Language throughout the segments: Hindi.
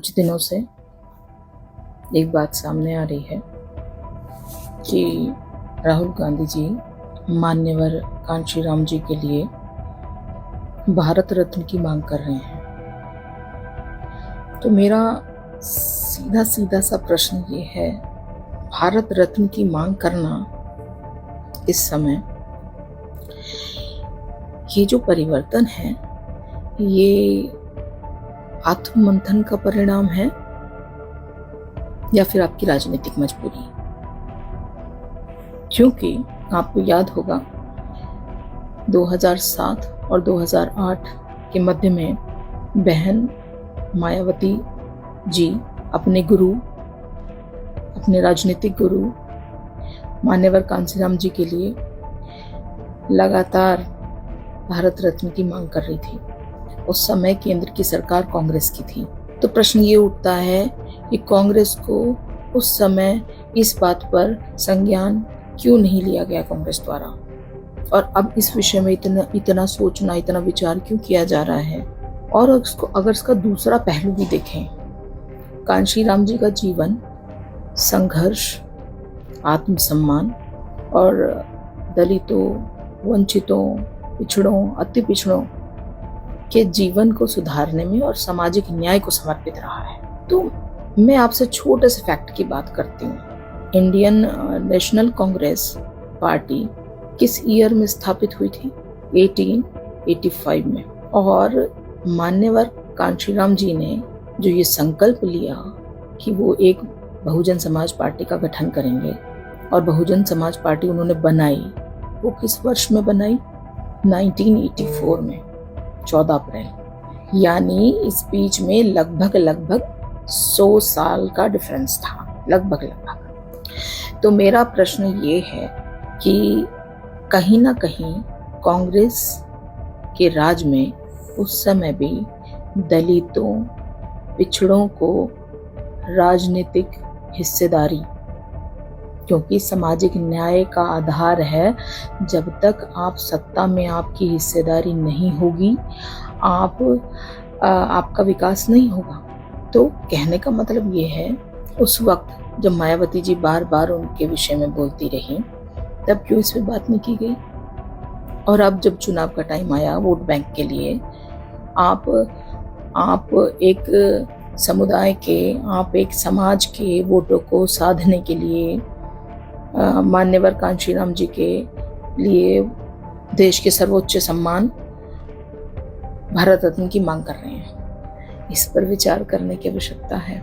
कुछ दिनों से एक बात सामने आ रही है कि राहुल गांधी जी मान्यवर कांशीराम जी के लिए भारत रत्न की मांग कर रहे हैं। तो मेरा सीधा सीधा सा प्रश्न ये है, भारत रत्न की मांग करना इस समय, ये जो परिवर्तन है, ये आत्ममंथन का परिणाम है या फिर आपकी राजनीतिक मजबूरी? क्योंकि आपको याद होगा 2007 और 2008 के मध्य में बहन मायावती जी अपने गुरु, अपने राजनीतिक गुरु मान्यवर कांशीराम जी के लिए लगातार भारत रत्न की मांग कर रही थी। उस समय केंद्र की सरकार कांग्रेस की थी। तो प्रश्न ये उठता है कि कांग्रेस को उस समय इस बात पर संज्ञान क्यों नहीं लिया गया कांग्रेस द्वारा, और अब इस विषय में इतना सोचना, इतना विचार क्यों किया जा रहा है। और अगर इसका दूसरा पहलू भी देखें, कांशीराम जी का जीवन संघर्ष, आत्मसम्मान और दलितों, वंचितों, पिछड़ों, अति पिछड़ों के जीवन को सुधारने में और सामाजिक न्याय को समर्पित रहा है। तो मैं आपसे छोटे से फैक्ट की बात करती हूँ। इंडियन नेशनल कांग्रेस पार्टी किस ईयर में स्थापित हुई थी? 1885 में। और मान्यवर कांशीराम जी ने जो ये संकल्प लिया कि वो एक बहुजन समाज पार्टी का गठन करेंगे, और बहुजन समाज पार्टी उन्होंने बनाई, वो किस वर्ष में बनाई? 1984 में, 14 अप्रैल। यानी इस बीच में लगभग 100 साल का डिफरेंस था, लगभग। तो मेरा प्रश्न ये है कि कहीं ना कहीं कांग्रेस के राज में उस समय भी दलितों, पिछड़ों को राजनीतिक हिस्सेदारी, क्योंकि सामाजिक न्याय का आधार है, जब तक आप सत्ता में आपकी हिस्सेदारी नहीं होगी, आपका विकास नहीं होगा। तो कहने का मतलब ये है, उस वक्त जब मायावती जी बार बार उनके विषय में बोलती रही, तब क्यों इस पे बात नहीं की गई? और अब जब चुनाव का टाइम आया वोट बैंक के लिए, आप एक समुदाय के, आप एक समाज के वोटों को साधने के लिए मान्यवर कांशीराम जी के लिए देश के सर्वोच्च सम्मान भारत रत्न की मांग कर रहे हैं। इस पर विचार करने की आवश्यकता है।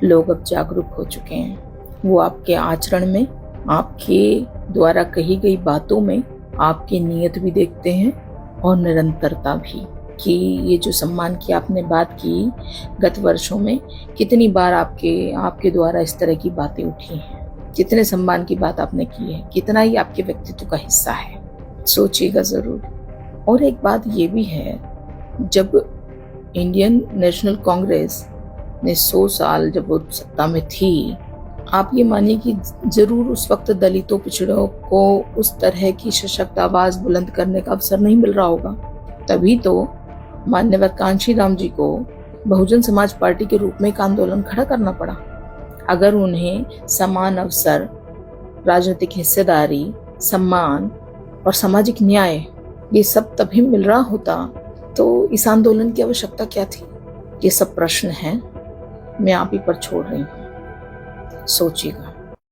लोग अब जागरूक हो चुके हैं। वो आपके आचरण में, आपके द्वारा कही गई बातों में आपकी नीयत भी देखते हैं और निरंतरता भी, कि ये जो सम्मान की आपने बात की, गत वर्षों में कितनी बार आपके द्वारा इस तरह की बातें उठी हैं, कितने सम्मान की बात आपने की है, कितना ही आपके व्यक्तित्व का हिस्सा है। सोचिएगा जरूर। और एक बात ये भी है, जब इंडियन नेशनल कांग्रेस ने 100 साल जब वो सत्ता में थी, आप ये मानिए कि जरूर उस वक्त दलितों, पिछड़ों को उस तरह की सशक्त आवाज बुलंद करने का अवसर नहीं मिल रहा होगा। तभी तो मान्यवर कांशीराम जी को बहुजन समाज पार्टी के रूप में एक आंदोलन खड़ा करना पड़ा। अगर उन्हें समान अवसर, राजनीतिक हिस्सेदारी, सम्मान और सामाजिक न्याय, ये सब तभी मिल रहा होता, तो इस आंदोलन की आवश्यकता क्या थी? ये सब प्रश्न हैं, मैं आप ही पर छोड़ रही हूँ। सोचिएगा।